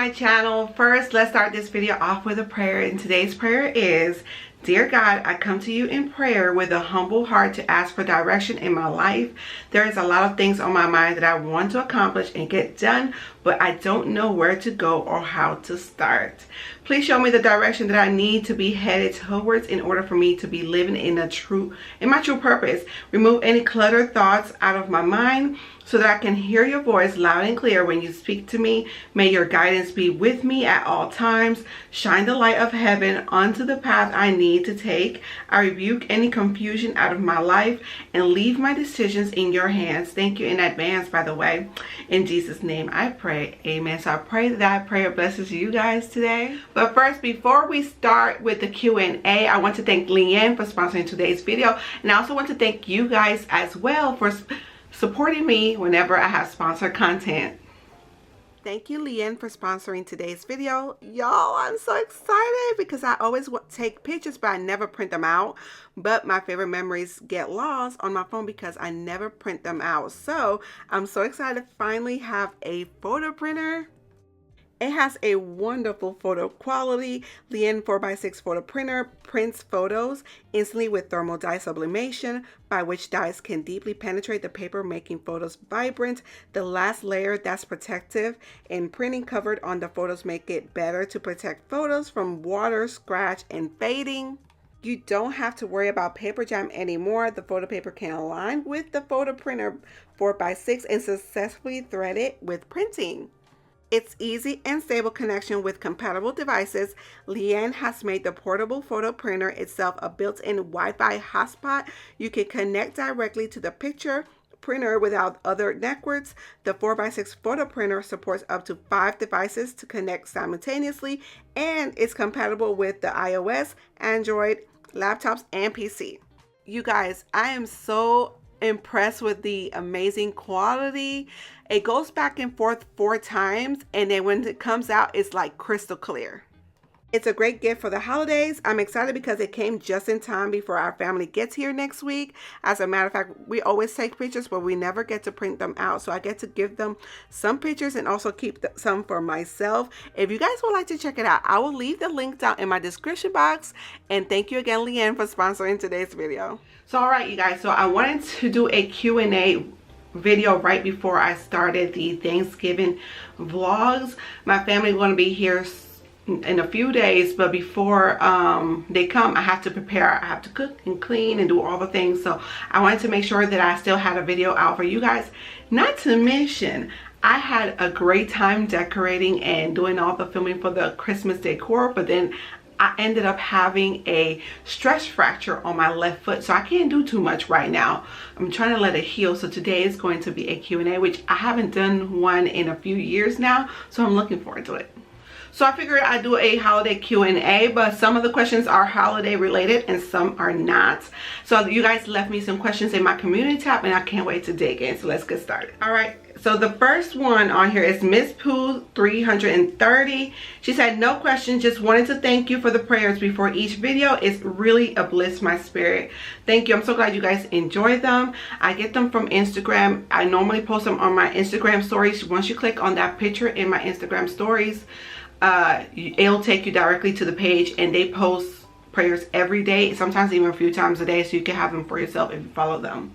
my channel. First, let's start this video off with a prayer, and today's prayer is: Dear God, I come to you in prayer with a humble heart to ask for direction in my life. There is a lot of things on my mind that I want to accomplish and get done, but I don't know where to go or how to start. Please show me the direction that I need to be headed towards in order for me to be living in my true purpose. Remove any cluttered thoughts out of my mind so that I can hear your voice loud and clear when you speak to me. May your guidance be with me at all times. Shine the light of heaven onto the path I need to take. I rebuke any confusion out of my life and leave my decisions in your hands. Thank you in advance, by the way. In Jesus' name I pray, amen. So I pray that that prayer blesses you guys today. But first, before we start with the Q&A, I want to thank Leanne for sponsoring today's video. And I also want to thank you guys as well for supporting me whenever I have sponsored content. Thank you, Leanne, for sponsoring today's video. Y'all, I'm so excited because I always take pictures, but I never print them out. But my favorite memories get lost on my phone because I never print them out. So I'm so excited to finally have a photo printer. It has a wonderful photo quality. Leanne 4x6 photo printer prints photos instantly with thermal dye sublimation, by which dyes can deeply penetrate the paper, making photos vibrant. The last layer that's protective and printing covered on the photos make it better to protect photos from water, scratch, and fading. You don't have to worry about paper jam anymore. The photo paper can align with the photo printer 4x6 and successfully thread it with printing. Its easy and stable connection with compatible devices. Leanne has made the portable photo printer itself a built-in Wi-Fi hotspot. You can connect directly to the picture printer without other networks. The 4x6 photo printer supports up to 5 devices to connect simultaneously, and is compatible with the iOS, Android, laptops, and PC. You guys, I am so impressed with the amazing quality. It goes back and forth 4 times, and then when it comes out, it's like crystal clear. It's a great gift for the holidays. I'm excited because it came just in time before our family gets here next week. As a matter of fact, we always take pictures, but we never get to print them out. So I get to give them some pictures and also keep some for myself. If you guys would like to check it out, I will leave the link down in my description box. And thank you again, Leanne, for sponsoring today's video. So all right, you guys, so I wanted to do a Q&A video right before I started the Thanksgiving vlogs. My family is going to be here in a few days, but before they come, I have to prepare. I have to cook and clean and do all the things. So I wanted to make sure that I still had a video out for you guys. Not to mention, I had a great time decorating and doing all the filming for the Christmas decor, but then I ended up having a stress fracture on my left foot, so I can't do too much right now. I'm trying to let it heal. So today is going to be a Q&A, which I haven't done one in a few years now, so I'm looking forward to it. So I figured I'd do a holiday Q&A, but some of the questions are holiday related and some are not. So you guys left me some questions in my community tab, and I can't wait to dig in. So let's get started. All right. So the first one on here is Miss Pooh 330. She said, no question, just wanted to thank you for the prayers before each video. It's really uplifts my spirit. Thank you. I'm so glad you guys enjoy them. I get them from Instagram. I normally post them on my Instagram stories. Once you click on that picture in my Instagram stories, it'll take you directly to the page, and they post prayers every day, sometimes even a few times a day, so you can have them for yourself if you follow them.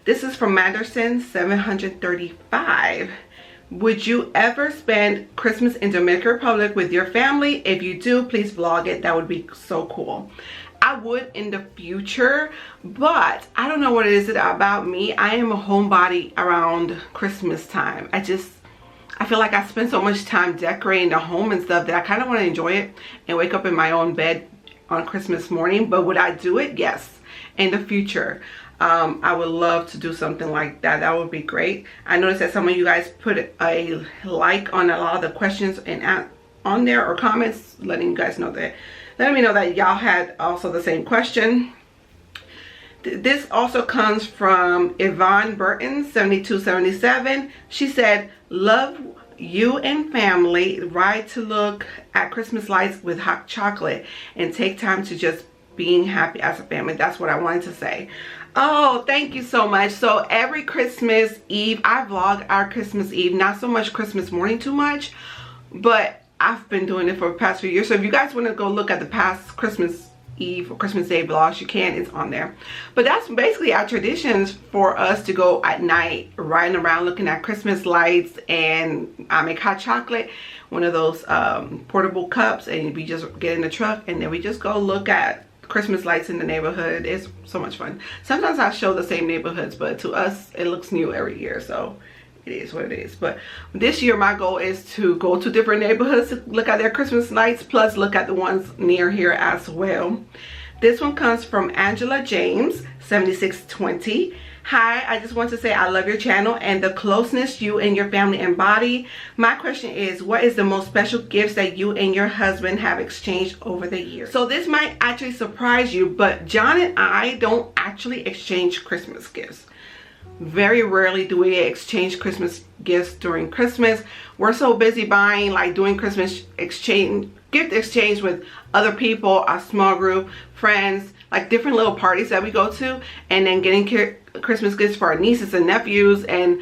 This is from Manderson 735. Would you ever spend Christmas in Dominican Republic with your family? If you do, please vlog it. That would be so cool. I would in the future, but I don't know what it is about me. I am a homebody around Christmas time. I feel like I spend so much time decorating the home and stuff that I kind of want to enjoy it and wake up in my own bed on Christmas morning. But would I do it? Yes. In the future, I would love to do something like that. That would be great. I noticed that some of you guys put a like on a lot of the questions and on there, or comments, letting me know that y'all had also the same question. This also comes from Yvonne Burton 7277. She said, love you and family, ride to look at Christmas lights with hot chocolate and take time to just being happy as a family. That's what I wanted to say. Oh, thank you so much. So every Christmas Eve, I vlog our Christmas Eve, not so much Christmas morning too much, but I've been doing it for the past few years. So if you guys want to go look at the past Christmas Eve or Christmas Day vlogs, you can. It's on there. But that's basically our traditions for us to go at night riding around looking at Christmas lights. And I make hot chocolate, one of those portable cups, and we just get in the truck and then we just go look at Christmas lights in the neighborhood. It's so much fun. Sometimes I show the same neighborhoods, but to us it looks new every year, so it is what it is. But this year my goal is to go to different neighborhoods to look at their Christmas lights, plus look at the ones near here as well. This one comes from Angela James 7620. Hi, I just want to say I love your channel and the closeness you and your family embody. My question is, what is the most special gifts that you and your husband have exchanged over the years? So this might actually surprise you, but John and I don't actually exchange Christmas gifts. Very rarely do we exchange Christmas gifts during Christmas. We're so busy buying, like doing Christmas gift exchange with other people, our small group, friends, like different little parties that we go to, and then getting Christmas gifts for our nieces and nephews. And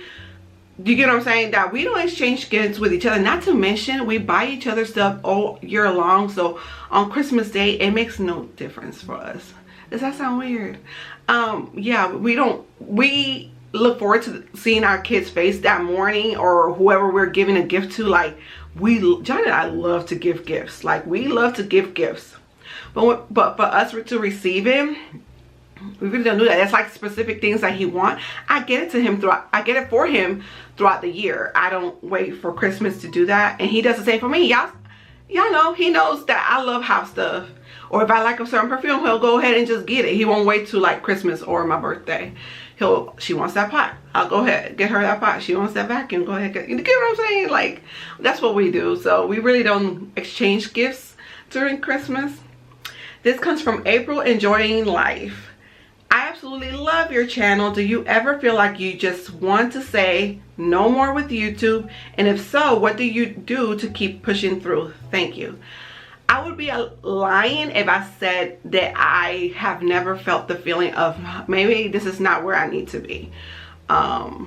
do you get what I'm saying? That we don't exchange gifts with each other. Not to mention, we buy each other stuff all year long. So on Christmas Day, it makes no difference for us. Does that sound weird? Yeah, we look forward to seeing our kids' face that morning, or whoever we're giving a gift to. Like, John and I love to give gifts. Like, we love to give gifts, but for us to receive it, we really don't do that. That's like specific things that he wants. I get it for him throughout the year. I don't wait for Christmas to do that, and he does the same for me. Y'all know, he knows that I love house stuff, or if I like a certain perfume, he'll go ahead and just get it. He won't wait till like Christmas or my birthday. She wants that pot, I'll go ahead get her that pot. She wants that vacuum, go ahead you get what I'm saying? Like, that's what we do. So we really don't exchange gifts during Christmas. This comes from April Enjoying Life. I absolutely love your channel. Do you ever feel like you just want to say no more with YouTube? And if so, what do you do to keep pushing through? Thank you. I would be lying if I said that I have never felt the feeling of maybe this is not where I need to be. I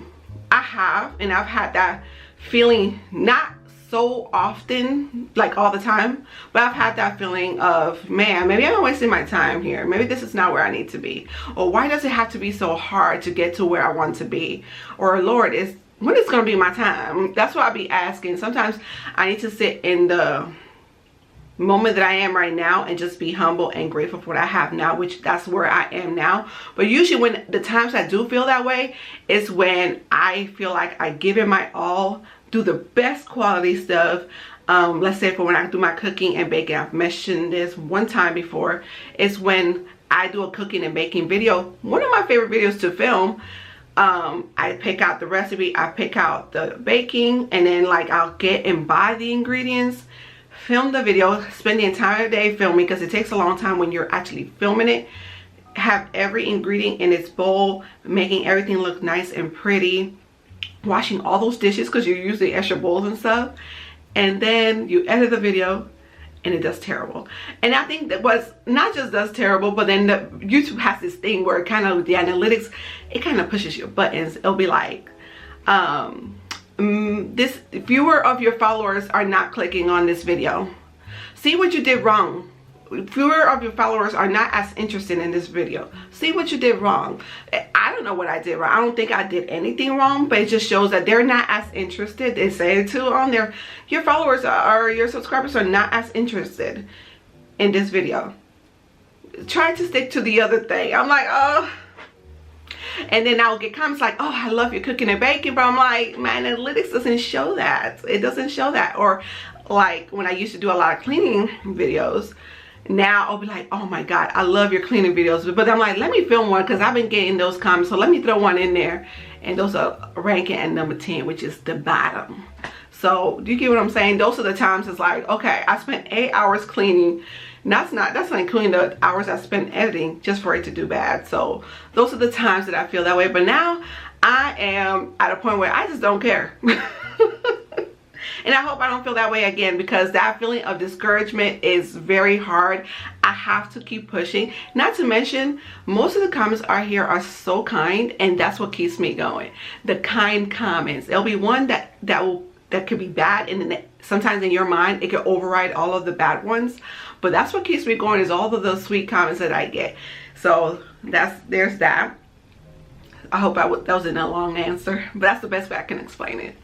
have, and I've had that feeling, not so often, like all the time, but I've had that feeling of, man, maybe I'm wasting my time here. Maybe this is not where I need to be. Or why does it have to be so hard to get to where I want to be? Or Lord, when is going to be my time? That's what I'll be asking. Sometimes I need to sit in the moment that I am right now and just be humble and grateful for what I have now, which that's where I am now. But usually when the times I do feel that way is when I feel like I give it my all, do the best quality stuff. Let's say for when I do my cooking and baking, I've mentioned this one time before, is when I do a cooking and baking video. One of my favorite videos to film. I pick out the recipe, I pick out the baking, and then like I'll get and buy the ingredients, film the video, spend the entire day filming, because it takes a long time when you're actually filming it. Have every ingredient in its bowl, making everything look nice and pretty, washing all those dishes because you're using extra bowls and stuff, and then you edit the video and it does terrible. And I think that was not just does terrible, but then YouTube has this thing where it kind of, the analytics, it kind of pushes your buttons. It'll be like, this fewer of your followers are not clicking on this video. See what you did wrong. Fewer of your followers are not as interested in this video. See what you did wrong. I don't know what I did wrong. I don't think I did anything wrong, but it just shows that they're not as interested. They say it too on there. Your followers or your subscribers are not as interested in this video. Try to stick to the other thing. I'm like, oh. And then I'll get comments like, oh, I love your cooking and baking, but I'm like, my analytics doesn't show that. It doesn't show that. Or like when I used to do a lot of cleaning videos, now I'll be like, oh my God, I love your cleaning videos. But I'm like, let me film one, because I've been getting those comments, so let me throw one in there. And those are ranking at number 10, which is the bottom. So do you get what I'm saying? Those are the times it's like, okay, I spent 8 hours cleaning. That's not including the hours I spent editing just for it to do bad. So those are the times that I feel that way. But now I am at a point where I just don't care. And I hope I don't feel that way again, because that feeling of discouragement is very hard. I have to keep pushing. Not to mention, most of the comments here are so kind, and that's what keeps me going. The kind comments. There'll be one that that could be bad, and then sometimes in your mind it could override all of the bad ones. But that's what keeps me going, is all of those sweet comments that I get. So there's that. I hope that wasn't a long answer, but that's the best way I can explain it.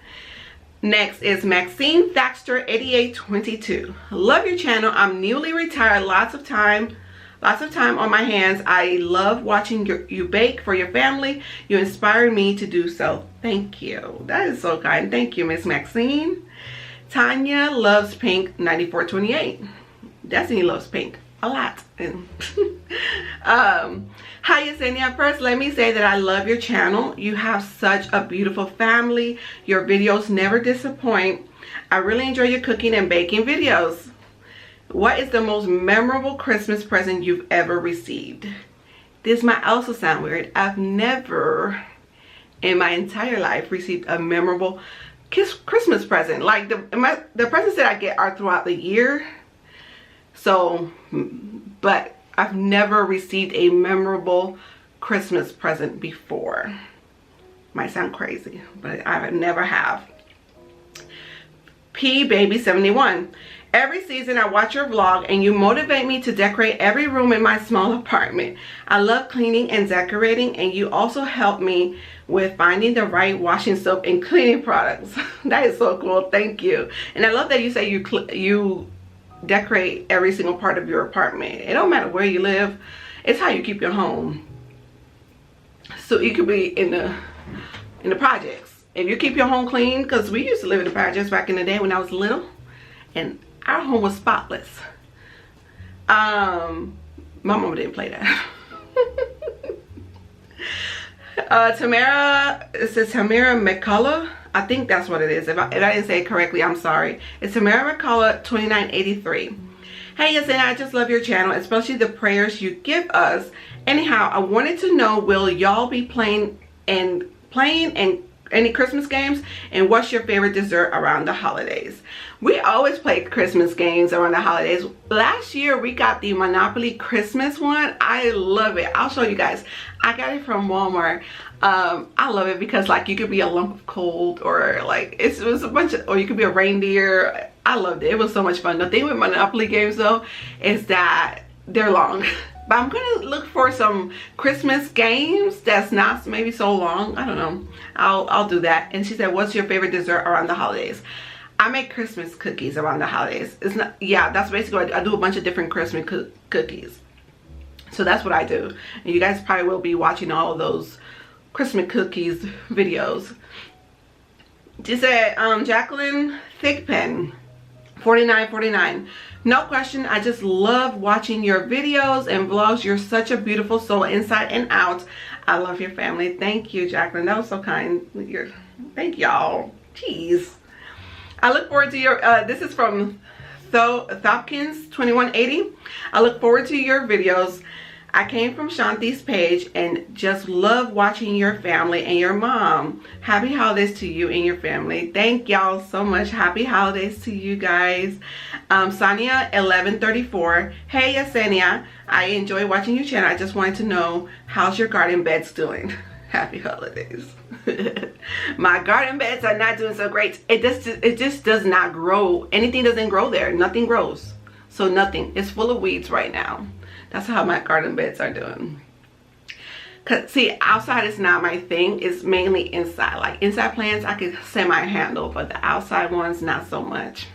Next is Maxine Thaxter 8822. Love your channel. I'm newly retired. Lots of time on my hands. I love watching you bake for your family. You inspire me to do so. Thank you. That is so kind. Thank you, Miss Maxine. Tanya loves pink 9428. Destiny loves pink a lot. Hi Yesenia, first let me say that I love your channel. You have such a beautiful family. Your videos never disappoint. I really enjoy your cooking and baking videos. What is the most memorable Christmas present you've ever received? This might also sound weird. I've never in my entire life received a memorable Christmas present. Like the presents that I get are throughout the year. So, but I've never received a memorable Christmas present before. Might sound crazy, but I never have. P Baby 71. Every season I watch your vlog and you motivate me to decorate every room in my small apartment. I love cleaning and decorating, and you also help me with finding the right washing soap and cleaning products. That is so cool. Thank you. And I love that you say you decorate every single part of your apartment. It don't matter where you live. It's how you keep your home. So you could be in the projects. If you keep your home clean, because we used to live in the projects back in the day when I was little, and our home was spotless. My mama didn't play that. Tamara, it says Tamara McCullough. I think that's what it is. If I didn't say it correctly, I'm sorry. It's Tamara McCullough 2983. Hey Yesenia, I just love your channel, especially the prayers you give us. Anyhow, I wanted to know, will y'all be playing any Christmas games, and what's your favorite dessert around the holidays? We always play Christmas games around the holidays. Last year we got the Monopoly Christmas one. I love it. I'll show you guys. I got it from Walmart. I love it because like you could be a lump of coal, or like it was a bunch of, or you could be a reindeer. I loved it. It was so much fun. The thing with Monopoly games though is that they're long. But I'm gonna look for some Christmas games that's not maybe so long. I don't know. I'll do that. And she said, what's your favorite dessert around the holidays? I make Christmas cookies around the holidays. It's not, yeah, that's basically what I do. A bunch of different Christmas cookies. So that's what I do. And you guys probably will be watching all of those Christmas cookies videos. She said, Jacqueline Thickpen 4949. No question, I just love watching your videos and vlogs. You're such a beautiful soul inside and out. I love your family. Thank you, Jacqueline. That was so kind. Thank y'all. Jeez. I look forward to your, this is from Thopkins 2180. I look forward to your videos. I came from Shanti's page and just love watching your family and your mom. Happy holidays to you and your family. Thank y'all so much. Happy holidays to you guys. Sonia 1134. Hey Yesenia, I enjoy watching your channel. I just wanted to know, how's your garden beds doing? Happy holidays. My garden beds are not doing so great. It just does not grow. Anything doesn't grow there. Nothing grows. So nothing. It's full of weeds right now. That's how my garden beds are doing. Cause see, outside is not my thing. It's mainly inside. Like inside plants I can semi-handle, but the outside ones not so much.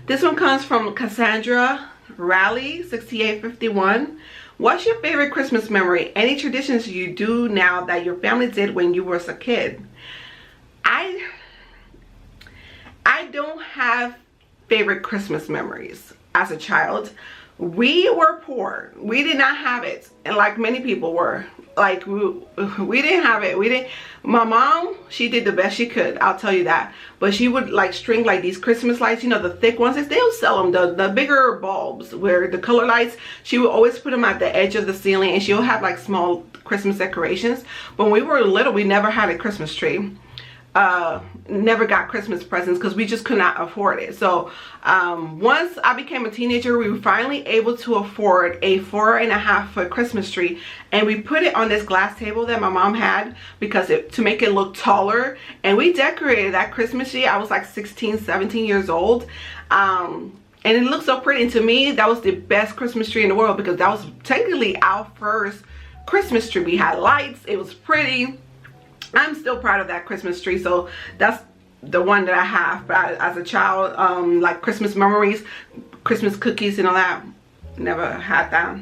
This one comes from Cassandra Raleigh 6851. What's your favorite Christmas memory? Any traditions you do now that your family did when you were a kid? I don't have favorite Christmas memories as a child. We were poor. We did not have it, and like many people were, like we didn't have it. My mom, she did the best she could, I'll tell you that. But she would like string like these Christmas lights, you know, the thick ones. They'll sell them, the bigger bulbs where the color lights. She would always put them at the edge of the ceiling, and she'll have like small Christmas decorations. But when we were little, we never had a Christmas tree. never got Christmas presents because we just could not afford it. So once I became a teenager, we were finally able to afford a 4.5-foot Christmas tree, and we put it on this glass table that my mom had because to make it look taller, and we decorated that Christmas tree. I was like 16, 17 years old, and it looked so pretty. And to me, that was the best Christmas tree in the world because that was technically our first Christmas tree. We had lights, it was pretty. I'm still proud of that Christmas tree, so that's the one that I have. But as a child, like Christmas memories, Christmas cookies and all that, never had that.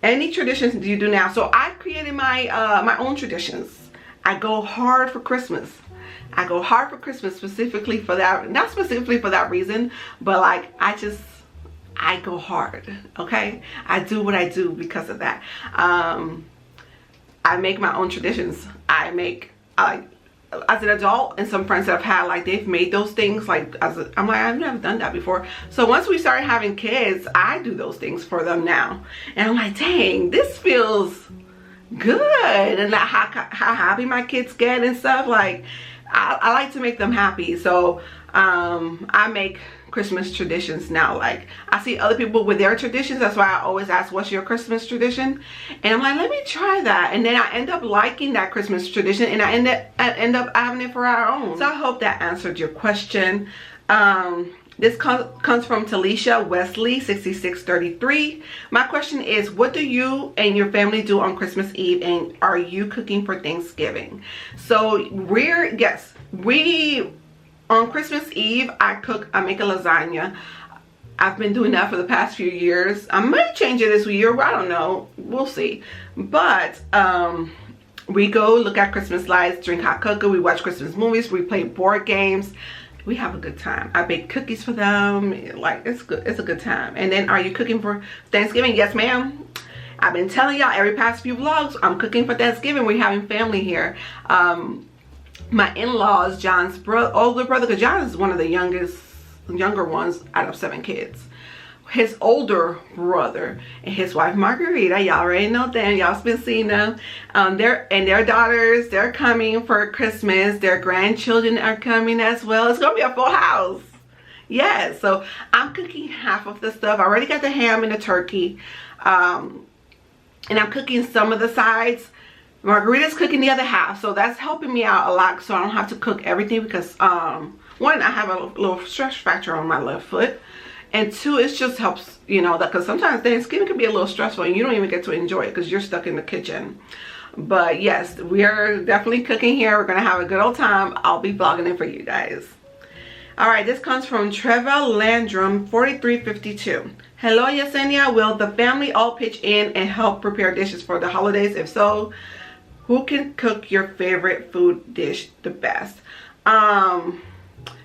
Any traditions do you do now? So I created my my own traditions. I go hard for Christmas. I go hard for Christmas specifically for that, not specifically for that reason, but like I go hard, okay? I do what I do because of that. I make my own traditions. As an adult, and some friends that I've had, like they've made those things like I'm like, I've never done that before. So once we started having kids, I do those things for them now, and I'm like, dang, this feels good. And how happy my kids get and stuff. Like I like to make them happy. So I make Christmas traditions now. Like I see other people with their traditions. That's why I always ask, what's your Christmas tradition? And I'm like, let me try that. And then I end up liking that Christmas tradition, and I end up having it for our own. So I hope that answered your question. This comes from Talisha Wesley 6633. My question is, what do you and your family do on Christmas Eve, and are you cooking for Thanksgiving? So on Christmas Eve, I make a lasagna. I've been doing that for the past few years. I might change it this year, I don't know, we'll see. But we go look at Christmas lights, drink hot cocoa, we watch Christmas movies, we play board games. We have a good time. I bake cookies for them. Like, it's good. It's a good time. And then, are you cooking for Thanksgiving? Yes, ma'am. I've been telling y'all every past few vlogs, I'm cooking for Thanksgiving. We're having family here. My in-laws, John's older brother, because John is one of the younger ones out of 7 kids. His older brother and his wife Margarita, y'all already know them, y'all's been seeing them, their daughters, they're coming for Christmas. Their grandchildren are coming as well. It's gonna be a full house. Yes, so I'm cooking half of the stuff. I already got the ham and the turkey, and I'm cooking some of the sides. Margarita's cooking the other half, so that's helping me out a lot, so I don't have to cook everything because one, I have a little stress fracture on my left foot, and 2, it just helps, you know, that because sometimes Thanksgiving can be a little stressful and you don't even get to enjoy it because you're stuck in the kitchen. But yes, we are definitely cooking here. We're gonna have a good old time. I'll be vlogging it for you guys. All right, this comes from Treva Landrum 4352. Hello, Yesenia. Will the family all pitch in and help prepare dishes for the holidays? If so, who can cook your favorite food dish the best?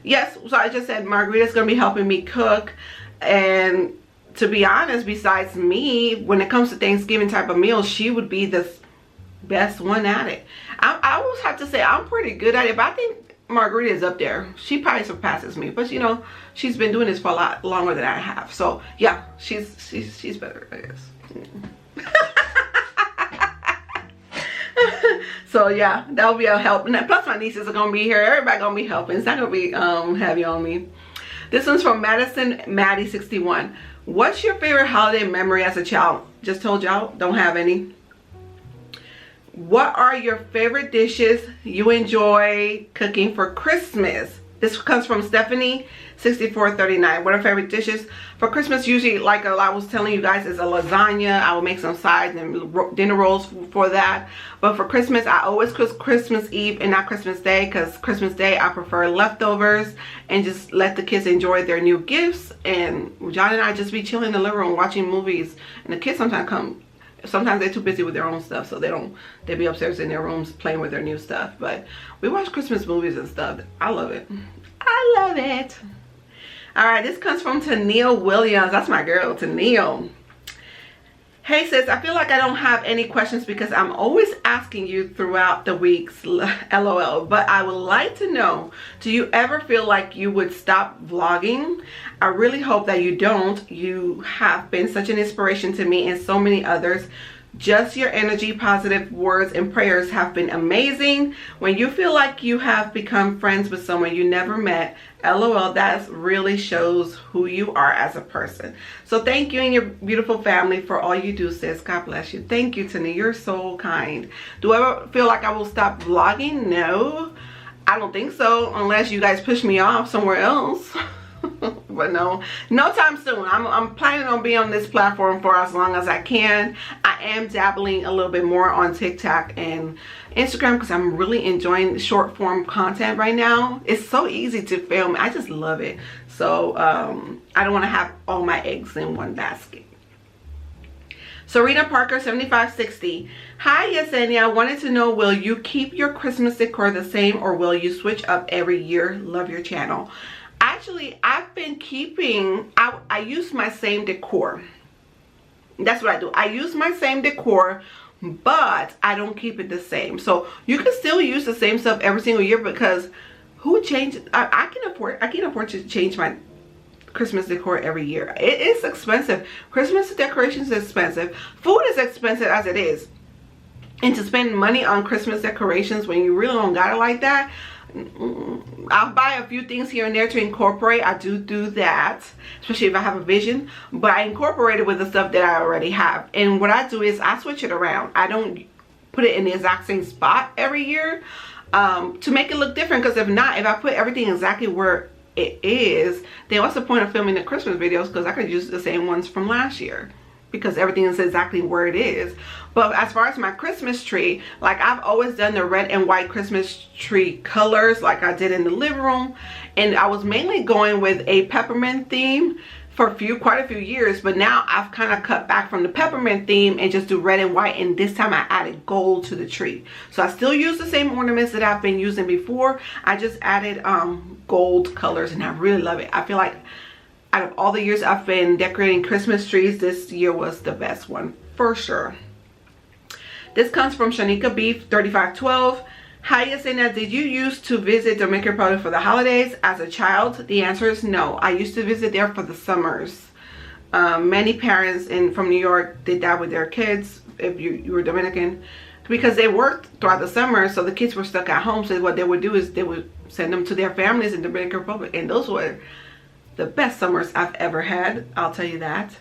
Yes, so I just said Margarita's gonna be helping me cook, and to be honest, besides me, when it comes to Thanksgiving type of meals, she would be the best one at it. I always have to say I'm pretty good at it, but I think Margarita is up there. She probably surpasses me, but you know, she's been doing this for a lot longer than I have. So yeah, she's better, I guess. So yeah, that'll be a help. And plus my nieces are gonna be here. Everybody gonna be helping. It's not gonna be heavy on me. This one's from Madison Maddie 61. What's your favorite holiday memory as a child? Just told y'all, don't have any. What are your favorite dishes you enjoy cooking for Christmas? This comes from Stephanie 6439. What are favorite dishes for Christmas? Usually, like I was telling you guys, is a lasagna. I will make some sides and dinner rolls for that. But for Christmas, I always cook Christmas Eve and not Christmas Day, because Christmas Day I prefer leftovers and just let the kids enjoy their new gifts. And John and I just be chilling in the living room watching movies. And the kids sometimes come. Sometimes they're too busy with their own stuff, so they be upstairs in their rooms playing with their new stuff. But we watch Christmas movies and stuff. I love it. I love it. All right, this comes from Tennille Williams. That's my girl, Tennille. Hey sis, I feel like I don't have any questions because I'm always asking you throughout the weeks, LOL. But I would like to know, do you ever feel like you would stop vlogging? I really hope that you don't. You have been such an inspiration to me and so many others Just your energy, positive words, and prayers have been amazing. When you feel like you have become friends with someone you never met, LOL, that really shows who you are as a person. So thank you and your beautiful family for all you do, sis. God bless you. Thank you, Tina. You're so kind. Do I ever feel like I will stop vlogging? No, I don't think so, unless you guys push me off somewhere else. But no time soon. I'm planning on being on this platform for as long as I can. I am dabbling a little bit more on TikTok and Instagram because I'm really enjoying short form content right now. It's so easy to film. I just love it. So I don't want to have all my eggs in one basket. Serena Parker 7560. Hi Yesenia, I wanted to know, will you keep your Christmas decor the same or will you switch up every year? Love your channel. Actually, I've been keeping, I use my same decor. That's what I do. I use my same decor, but I don't keep it the same. So you can still use the same stuff every single year because who changes? I can afford to change my Christmas decor every year. It is expensive. Christmas decorations is expensive. Food is expensive as it is. And to spend money on Christmas decorations when you really don't got it like that, I'll buy a few things here and there to incorporate. I do that, especially if I have a vision, but I incorporate it with the stuff that I already have. And what I do is I switch it around. I don't put it in the exact same spot every year to make it look different, because if not, if I put everything exactly where it is, then what's the point of filming the Christmas videos? Because I could use the same ones from last year because everything is exactly where it is. But as far as my Christmas tree, like I've always done the red and white Christmas tree colors like I did in the living room, and I was mainly going with a peppermint theme for quite a few years, but now I've kind of cut back from the peppermint theme and just do red and white, and this time I added gold to the tree. So I still use the same ornaments that I've been using before. I just added gold colors and I really love it. I feel like out of all the years I've been decorating Christmas trees, this year was the best one for sure. This comes from Shanika Beef 3512. Hi Yesenia, did you used to visit Dominican Republic for the holidays as a child? The answer is no. I used to visit there for the summers. Many parents from New York did that with their kids if you were Dominican, because they worked throughout the summer, so the kids were stuck at home. So what they would do is they would send them to their families in Dominican Republic, and those were the best summers I've ever had, I'll tell you that.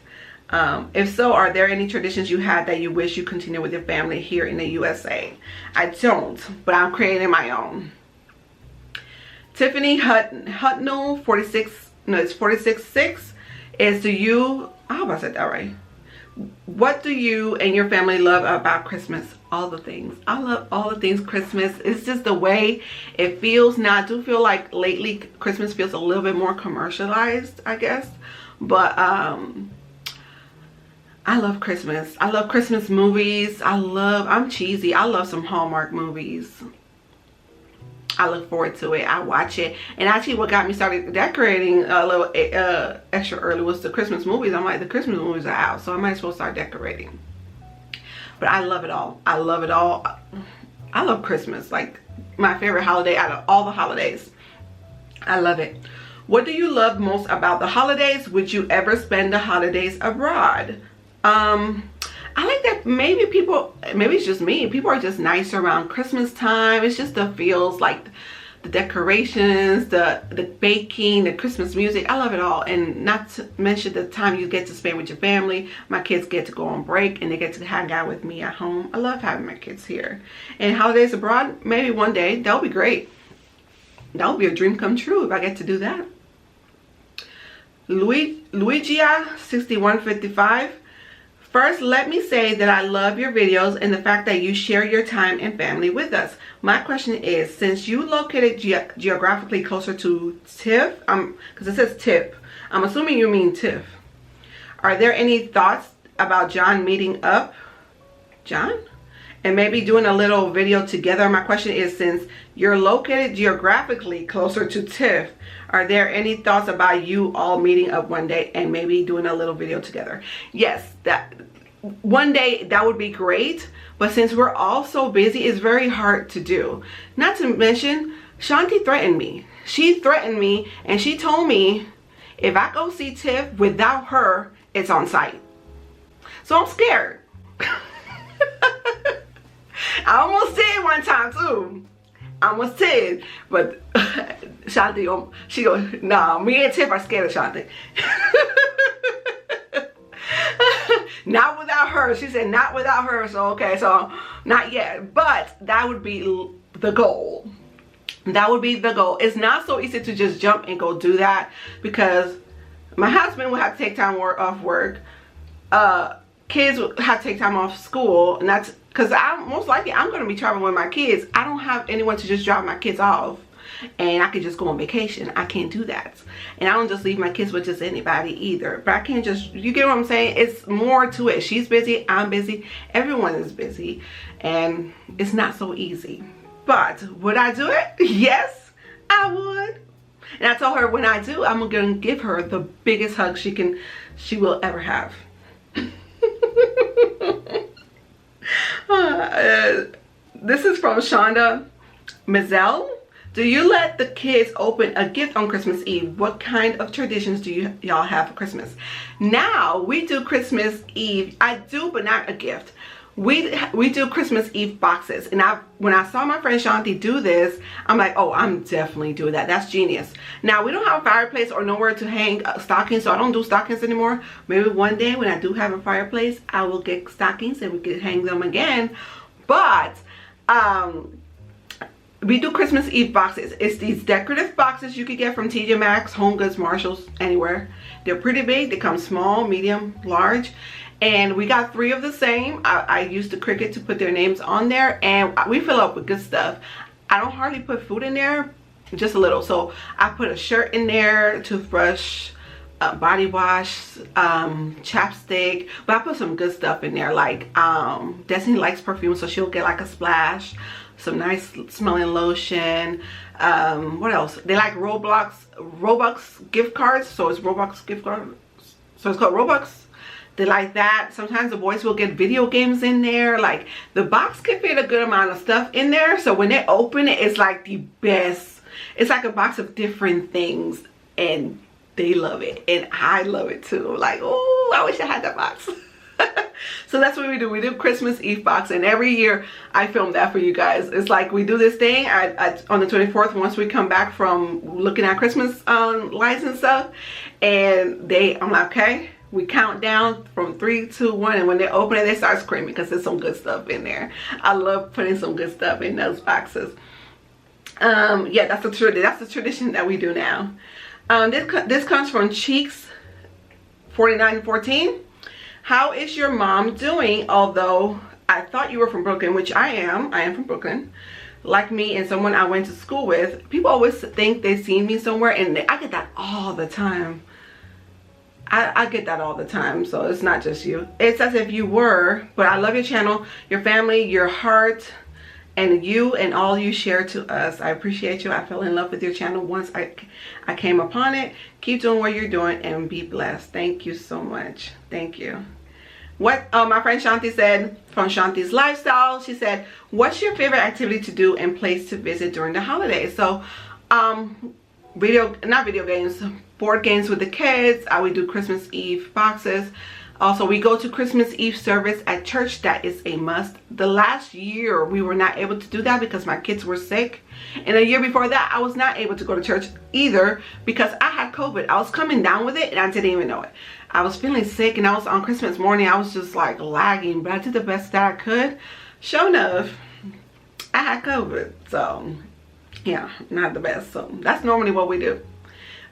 If so, are there any traditions you had that you wish you continued with your family here in the USA? I don't, but I'm creating my own. Tiffany Hutnell 46.6 is, do you, I hope I said that right. What do you and your family love about Christmas? All the things. I love all the things Christmas. It's just the way it feels. Now I do feel like lately Christmas feels a little bit more commercialized, I guess, but I love Christmas. I love Christmas movies. I'm cheesy. I love some Hallmark movies. I look forward to it. I watch it. And actually what got me started decorating a little extra early was the Christmas movies. I'm like, the Christmas movies are out, so I might as well start decorating. But I love it all. I love it all. I love Christmas. Like my favorite holiday out of all the holidays. I love it. What do you love most about the holidays? Would you ever spend the holidays abroad? I like that maybe it's just me, people are just nice around Christmas time. It's just the feels, like the decorations, the baking, the Christmas music. I love it all. And not to mention the time you get to spend with your family. My kids get to go on break and they get to hang out with me at home. I love having my kids here. And holidays abroad, maybe one day, that'll be great. That would be a dream come true if I get to do that. Luigia 6155. First, let me say that I love your videos and the fact that you share your time and family with us. My question is, since you located geographically closer to TIFF, because it says TIFF, I'm assuming you mean TIFF. Are there any thoughts about John meeting up? John? And maybe doing a little video together. My question is, since you're located geographically closer to TIFF, are there any thoughts about you all meeting up one day and maybe doing a little video together? Yes, that one day that would be great, but since we're all so busy, it's very hard to do. Not to mention, Shanti threatened me. She threatened me and she told me if I go see Tiff without her, it's on site. So I'm scared. I almost did one time too. I almost did, but Shanti, she goes, nah, me and Tiff are scared of Shanti. Not without her. She said not without her. So okay, so not yet, but that would be the goal. That would be the goal. It's not so easy to just jump and go do that, because my husband would have to take time off work. Kids would have to take time off school, and that's because most likely I'm going to be traveling with my kids. I don't have anyone to just drop my kids off and I could just go on vacation. I can't do that. And I don't just leave my kids with just anybody either. But I can't just, you get what I'm saying? It's more to it. She's busy, I'm busy, everyone is busy, and it's not so easy. But would I do it? Yes, I would. And I told her when I do, I'm going to give her the biggest hug she will ever have. This is from Shonda Mizell. Do you let the kids open a gift on Christmas Eve? What kind of traditions do y'all have for Christmas? Now, we do Christmas Eve. I do, but not a gift. We do Christmas Eve boxes. And when I saw my friend Shanti do this, I'm like, oh, I'm definitely doing that. That's genius. Now, we don't have a fireplace or nowhere to hang stockings, so I don't do stockings anymore. Maybe one day when I do have a fireplace, I will get stockings and we can hang them again. But we do Christmas Eve boxes. It's these decorative boxes you could get from TJ Maxx, Home Goods, Marshalls, anywhere. They're pretty big. They come small, medium, large. And we got 3 of the same. I used the Cricut to put their names on there, and we fill up with good stuff. I don't hardly put food in there, just a little. So I put a shirt in there, toothbrush, body wash, chapstick, but I put some good stuff in there, like Destiny likes perfume, so she'll get like a splash, some nice smelling lotion. What else? They like Robux gift cards, so it's Robux gift cards, so it's called Robux. They like that. Sometimes the boys will get video games in there. Like, the box can fit a good amount of stuff in there, so when they open it, it's like the best. It's like a box of different things, and they love it, and I love it too. Like, oh, I wish I had that box. So that's what we do. We do Christmas Eve box, and every year I film that for you guys. It's like we do this thing on the 24th once we come back from looking at Christmas lights and stuff, and I'm like, okay, we count down from 3, 2, 1, and when they open it, they start screaming because there's some good stuff in there. I love putting some good stuff in those boxes. Yeah, that's the tradition that we do now. This comes from Cheeks 4914. How is your mom doing? Although I thought you were from Brooklyn, which I am from Brooklyn. Like me and someone I went to school with, people always think they've seen me somewhere, and I get that all the time. I get that all the time, so it's not just you. It's as if you were, but I love your channel, your family, your heart, and you and all you share to us. I appreciate you. I fell in love with your channel once I came upon it. Keep doing what you're doing and be blessed. Thank you so much. Thank you. What my friend Shanti said, from Shanti's Lifestyle, she said, what's your favorite activity to do and place to visit during the holidays? So not video games, board games with the kids. We do Christmas Eve boxes. Also, we go to Christmas Eve service at church. That is a must. The last year we were not able to do that because my kids were sick, and a year before that I was not able to go to church either because I had COVID. I was coming down with it and I didn't even know it. I was feeling sick, and I was on Christmas morning, I was just like lagging, but I did the best that I could. Sure enough, I had COVID, so yeah, not the best. So that's normally what we do.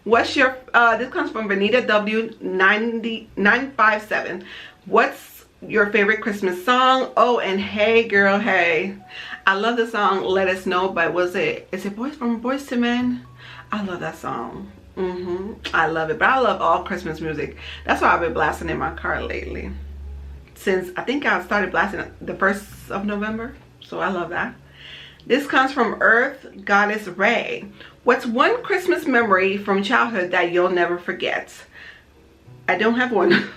What's your this comes from Vanita W90957. What's your favorite Christmas song? Oh, and hey girl, hey, I love the song Let Us Know, but is it from Boys to Men? I love that song. I love it, but I love all Christmas music. That's why I've been blasting in my car lately, since I think I started blasting the 1st of November, so I love that. This comes from Earth Goddess Ray. What's one Christmas memory from childhood that you'll never forget? I don't have one.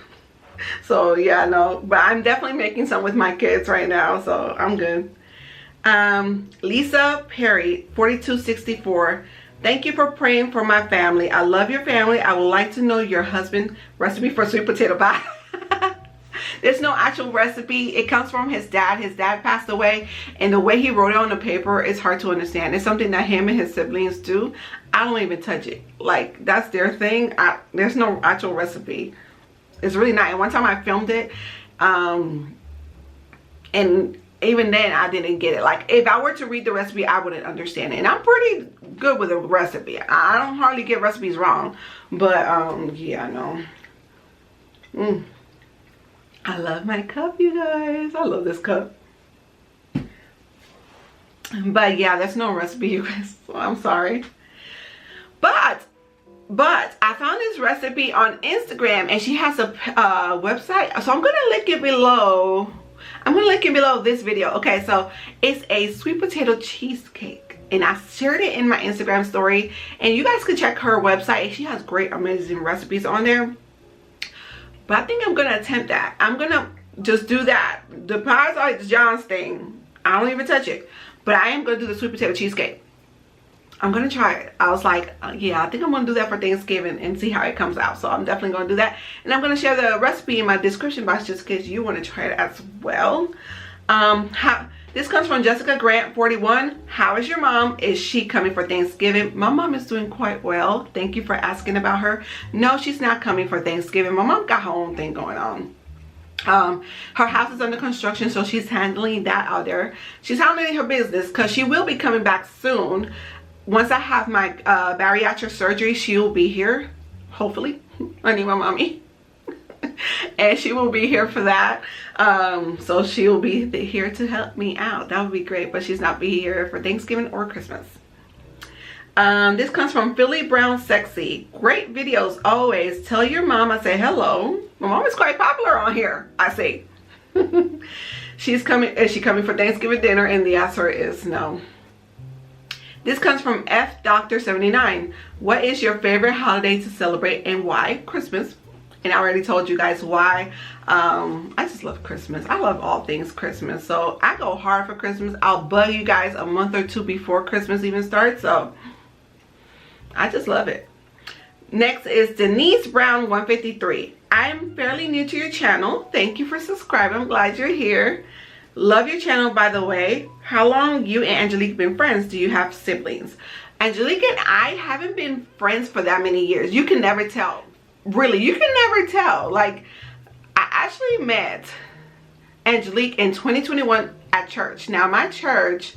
So yeah, no, but I'm definitely making some with my kids right now, so I'm good. Lisa Perry 4264. Thank you for praying for my family. I love your family. I would like to know your husband's recipe for sweet potato pie. There's no actual recipe. It comes from his dad. His dad passed away, and the way he wrote it on the paper is hard to understand. It's something that him and his siblings do. I don't even touch it. Like, that's their thing. There's no actual recipe. It's really not. And one time I filmed it, and even then I didn't get it. Like, if I were to read the recipe, I wouldn't understand it. And I'm pretty good with a recipe. I don't hardly get recipes wrong. But yeah, no. I love my cup, you guys. I love this cup. But yeah, there's no recipe, you guys. So I'm sorry. But I found this recipe on Instagram, and she has a website. So I'm gonna link it below. I'm gonna link it below this video. Okay, so it's a sweet potato cheesecake, and I shared it in my Instagram story, and you guys can check her website. She has great, amazing recipes on there. But I think I'm gonna attempt that. I'm gonna just do that. The pies are John's thing. I don't even touch it. But I am gonna do the sweet potato cheesecake. I'm gonna try it. I was like, yeah, I think I'm gonna do that for Thanksgiving and see how it comes out. So I'm definitely gonna do that. And I'm gonna share the recipe in my description box just in case you want to try it as well. This comes from Jessica Grant 41. How is your mom? Is she coming for Thanksgiving? My mom is doing quite well. Thank you for asking about her. No, she's not coming for Thanksgiving. My mom got her own thing going on. Her house is under construction, so she's handling that out there. She's handling her business because she will be coming back soon. Once I have my bariatric surgery, she will be here, hopefully. I need my mommy. And she will be here for that. So she will be here to help me out. That would be great, but she's not be here for Thanksgiving or Christmas. This comes from Philly Brown Sexy. Great videos always. Tell your mom I say hello. My mom is quite popular on here, I see. She's coming. Is she coming for Thanksgiving dinner? And the answer is no. This comes from F Doctor 79. What is your favorite holiday to celebrate and why? Christmas. And I already told you guys why. I just love Christmas. I love all things Christmas. So I go hard for Christmas. I'll bug you guys a month or two before Christmas even starts. So I just love it. Next is Denise Brown 153. I'm fairly new to your channel. Thank you for subscribing. I'm glad you're here. Love your channel, by the way. How long you and Angelique been friends? Do you have siblings? Angelique and I haven't been friends for that many years. You can never tell. Really, you can never tell. Like, I actually met Angelique in 2021 at church. Now, my church,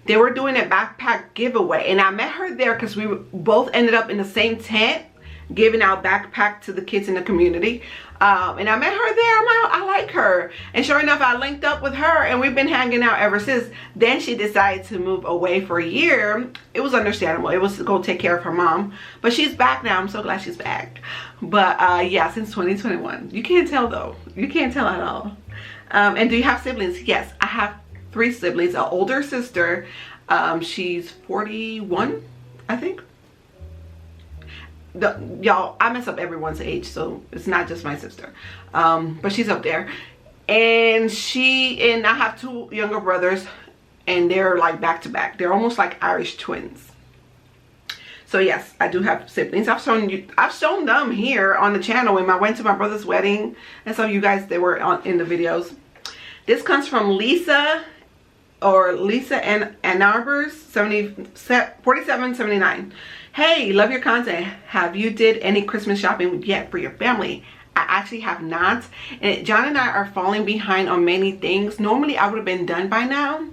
they were doing a backpack giveaway, and I met her there because we both ended up in the same tent giving out backpack to the kids in the community. And I met her there. I like her, and sure enough, I linked up with her, and we've been hanging out ever since. Then she decided to move away for a year. It was understandable. It was to go take care of her mom, but she's back now. I'm so glad she's back. But yeah, since 2021. You can't tell though. You can't tell at all. And do you have siblings? Yes, I have 3 siblings. An older sister, she's 41, I think. Y'all, I mess up everyone's age, so it's not just my sister, but she's up there. And I have 2 younger brothers, and they're like back to back. They're almost like Irish twins. So yes, I do have siblings. I've shown them here on the channel when I went to my brother's wedding, and so you guys, they were in the videos. This comes from Lisa and Arbors 4779. Hey, love your content. Have you did any Christmas shopping yet for your family? I actually have not. And John and I are falling behind on many things. Normally, I would have been done by now.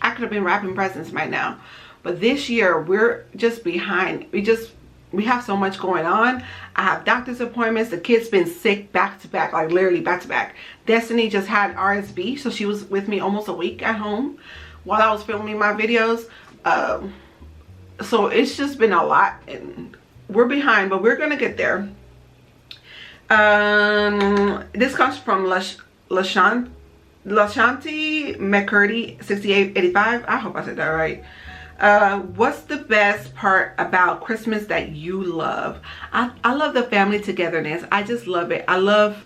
I could have been wrapping presents by now. But this year, we're just behind. We have so much going on. I have doctor's appointments. The kid's been sick back to back, like literally back to back. Destiny just had RSV, so she was with me almost a week at home while I was filming my videos. So it's just been a lot, and we're behind, but we're gonna get there. This comes from Lashanti McCurdy 6885. I hope I said that right. What's the best part about Christmas that you love? I love the family togetherness. I just love it. I love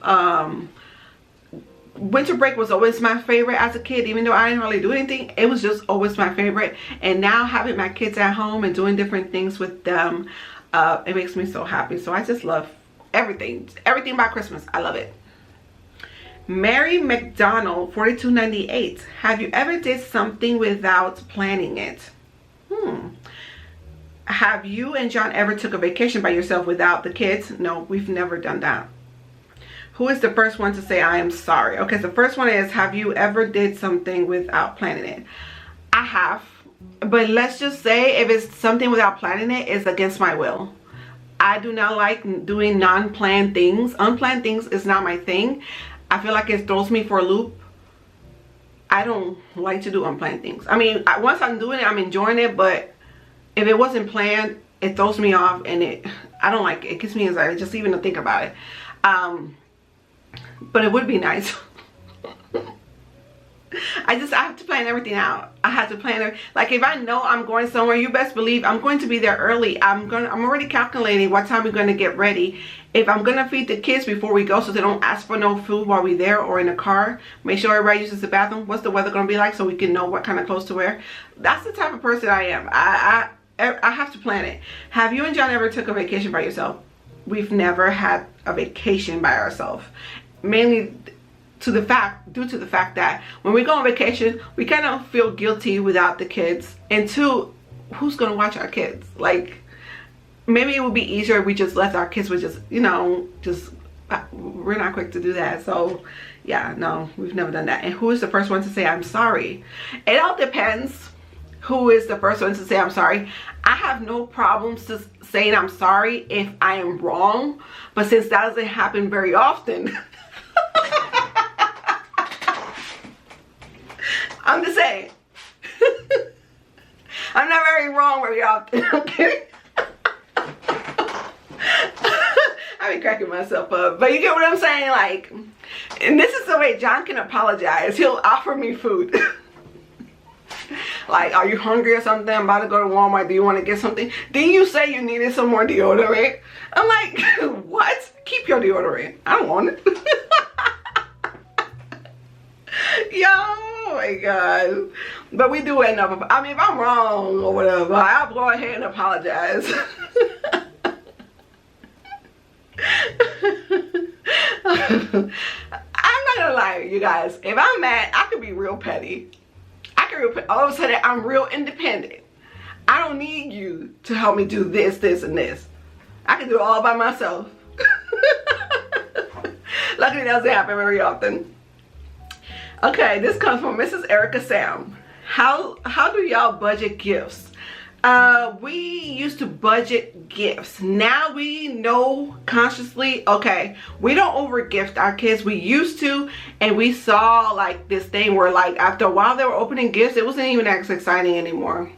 winter break was always my favorite as a kid. Even though I didn't really do anything, it was just always my favorite. And now having my kids at home and doing different things with them, it makes me so happy. So I just love everything about Christmas. I love it. Mary McDonald, 4298. Have you ever did something without planning it? Have you and John ever took a vacation by yourself without the kids? No, we've never done that. Who is the first one to say I am sorry? Okay, so the first one is, have you ever did something without planning it? I have, but let's just say if it's something without planning it, it's against my will. I do not like doing non-planned things. Unplanned things is not my thing. I feel like it throws me for a loop. I don't like to do unplanned things. I mean, once I'm doing it, I'm enjoying it, but if it wasn't planned, it throws me off, and I don't like it. It gives me anxiety just even to think about it. But it would be nice. I have to plan everything out. I have to plan it. Like if I know I'm going somewhere, you best believe I'm going to be there early. I'm already calculating what time we're going to get ready. If I'm going to feed the kids before we go so they don't ask for no food while we're there or in the car, make sure everybody uses the bathroom. What's the weather going to be like so we can know what kind of clothes to wear? That's the type of person I am. I have to plan it. Have you and John ever took a vacation by yourself? We've never had a vacation by ourselves. Mainly due to the fact that when we go on vacation, we kind of feel guilty without the kids. And two, who's going to watch our kids? Like, maybe it would be easier if we just left our kids with just, you know, we're not quick to do that. So yeah, no, we've never done that. And who is the first one to say I'm sorry? It all depends who is the first one to say I'm sorry. I have no problems to saying I'm sorry if I am wrong, but since that doesn't happen very often, I'm just saying. I'm not very wrong very often, okay? I be cracking myself up, but you get what I'm saying? Like, and this is the way John can apologize. He'll offer me food. Like, are you hungry or something? I'm about to go to Walmart. Do you want to get something? Didn't you say you needed some more deodorant? I'm like, what? Keep your deodorant. I don't want it. Yo, oh my God. But we do end up, I mean, if I'm wrong or whatever, I'll go ahead and apologize. I'm not gonna lie, you guys. If I'm mad, I could be real petty. All of a sudden, I'm real independent. I don't need you to help me do this, this, and this. I can do it all by myself. Luckily, that doesn't happen very often. Okay, this comes from Mrs. Erica Sam. How do y'all budget gifts? We used to budget gifts. Now we know consciously, okay, we don't over gift our kids. We used to, and we saw like this thing where like after a while they were opening gifts, it wasn't even as exciting anymore.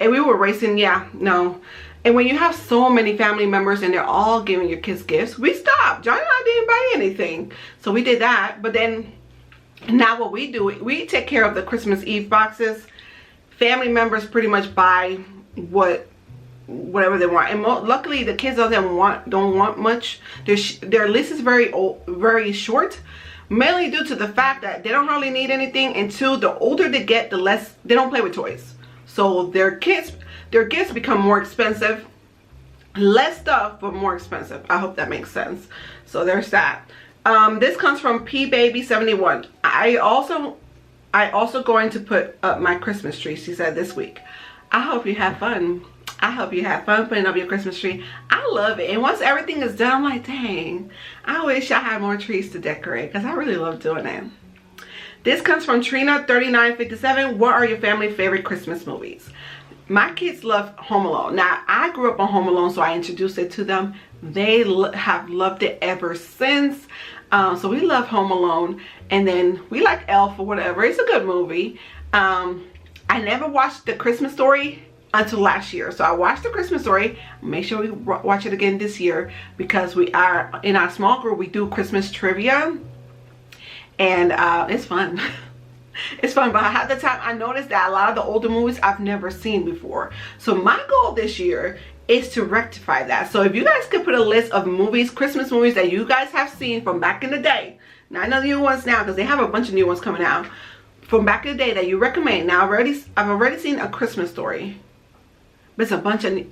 And we were racing, yeah, no. And when you have so many family members and they're all giving your kids gifts, we stopped. John and I didn't buy anything. So we did that. But then now what we do, we take care of the Christmas Eve boxes. Family members pretty much buy whatever they want, and luckily the kids don't want much. Their list is very short, mainly due to the fact that they don't hardly need anything, and two, the older they get, the less they don't play with toys. So their gifts become more expensive. Less stuff, but more expensive. I hope that makes sense. So there's that. This comes from pbaby71. I also going to put up my Christmas tree, she said, this week. I hope you have fun. I hope you have fun putting up your Christmas tree. I love it. And once everything is done, I'm like, dang, I wish I had more trees to decorate because I really love doing it. This comes from Trina3957. What are your family favorite Christmas movies? My kids love Home Alone. Now, I grew up on Home Alone, so I introduced it to them. They have loved it ever since. So we love Home Alone. And then we like Elf or whatever. It's a good movie. I never watched The Christmas Story until last year. So I watched The Christmas Story. Make sure we watch it again this year because we are, in our small group, we do Christmas trivia. And it's fun. It's fun, but at the time I noticed that a lot of the older movies I've never seen before. So my goal this year is to rectify that. So if you guys could put a list of movies, Christmas movies that you guys have seen from back in the day, not the new ones now because they have a bunch of new ones coming out, from back in the day that you recommend. Now I've already seen A Christmas Story, but it's a bunch of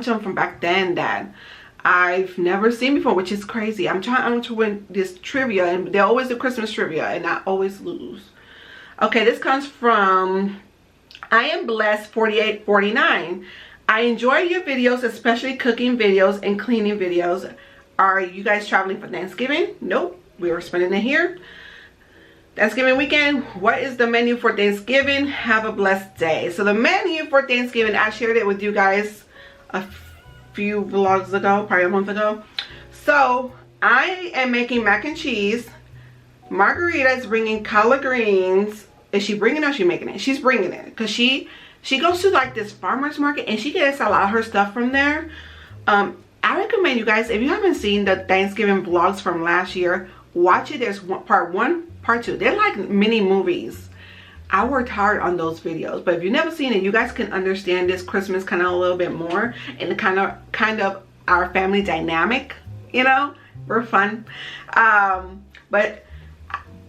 them from back then, Dad. I've never seen before, which is crazy. I'm trying to win this trivia, and they're always the Christmas trivia, and I always lose. Okay, this comes from I Am Blessed 4849. I enjoy your videos, especially cooking videos and cleaning videos. Are you guys traveling for Thanksgiving? Nope, we were spending it here. Thanksgiving weekend. What is the menu for Thanksgiving? Have a blessed day. So the menu for Thanksgiving, I shared it with you guys a few vlogs ago, probably a month ago. So I am making mac and cheese. Margarita is bringing collard greens. Is she bringing it or is she making it? She's bringing it because she goes to like this farmer's market and she gets a lot of her stuff from there. I recommend you guys, if you haven't seen the Thanksgiving vlogs from last year, watch it. There's part one, part two. They're like mini movies. I worked hard on those videos, but if you've never seen it, you guys can understand this Christmas kind of a little bit more, and the kind of our family dynamic, you know. We're fun. But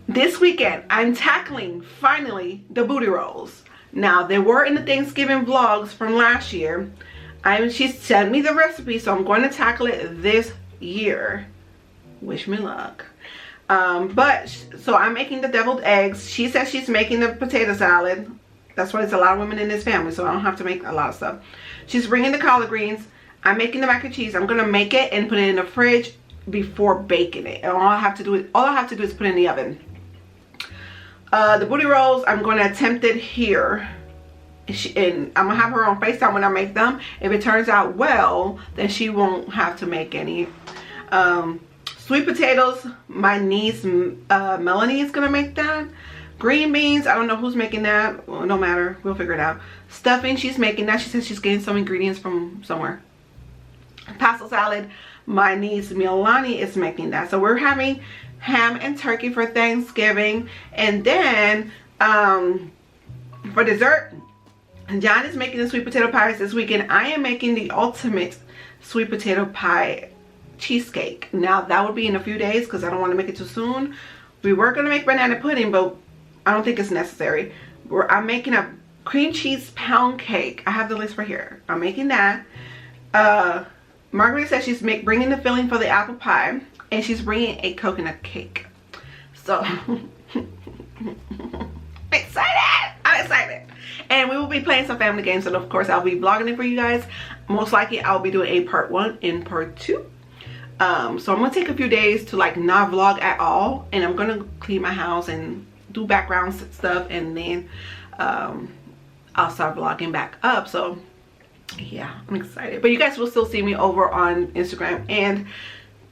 this weekend I'm tackling finally the booty rolls. Now they were in the Thanksgiving vlogs from last year. She sent me the recipe, so I'm going to tackle it this year. Wish me luck. So I'm making the deviled eggs. She says she's making the potato salad. That's why there's a lot of women in this family, so I don't have to make a lot of stuff. She's bringing the collard greens. I'm making the mac and cheese. I'm gonna make it and put it in the fridge before baking it. And all I have to do is put it in the oven. The booty rolls, I'm going to attempt it here. And I'm gonna have her on FaceTime when I make them. If it turns out well, then she won't have to make any. Sweet potatoes, my niece Melanie is gonna make that. Green beans, I don't know who's making that. Well, no matter, we'll figure it out. Stuffing, she's making that. She says she's getting some ingredients from somewhere. Pasta salad, my niece Milani is making that. So we're having ham and turkey for Thanksgiving. And then for dessert, John is making the sweet potato pies this weekend. I am making the ultimate sweet potato pie cheesecake. Now that would be in a few days because I don't want to make it too soon. We were going to make banana pudding, but I don't think it's necessary. I'm making a cream cheese pound cake. I have the list right here. I'm making that. Margaret says she's bringing the filling for the apple pie, and she's bringing a coconut cake. So excited! I'm excited. And we will be playing some family games, and of course I'll be vlogging it for you guys. Most likely I'll be doing a part 1 and part 2. So I'm gonna take a few days to like not vlog at all, and I'm gonna clean my house and do background stuff, and then I'll start vlogging back up. So yeah, I'm excited. But you guys will still see me over on Instagram and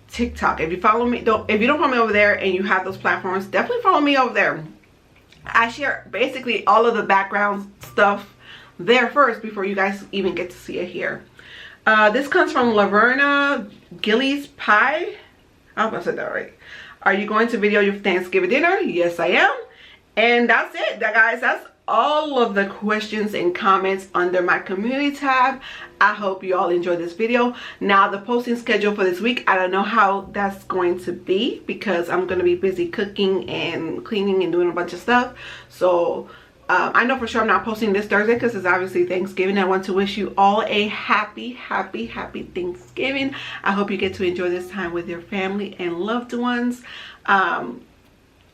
TikTok. If you follow me, if you don't follow me over there and you have those platforms, definitely follow me over there. I share basically all of the background stuff there first before you guys even get to see it here. This comes from Laverna Gillies Pie. I hope I said that right. Are you going to video your Thanksgiving dinner? Yes, I am. And that's it, guys. That's all of the questions and comments under my community tab. I hope you all enjoyed this video. Now the posting schedule for this week, I don't know how that's going to be because I'm going to be busy cooking and cleaning and doing a bunch of stuff. So I know for sure I'm not posting this Thursday because it's obviously Thanksgiving. I want to wish you all a happy Thanksgiving. I hope you get to enjoy this time with your family and loved ones.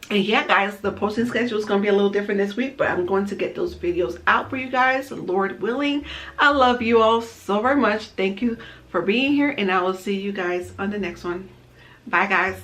And yeah, guys, the posting schedule is going to be a little different this week, but I'm going to get those videos out for you guys, Lord willing. I love you all so very much. Thank you for being here, and I will see you guys on the next one. Bye, guys.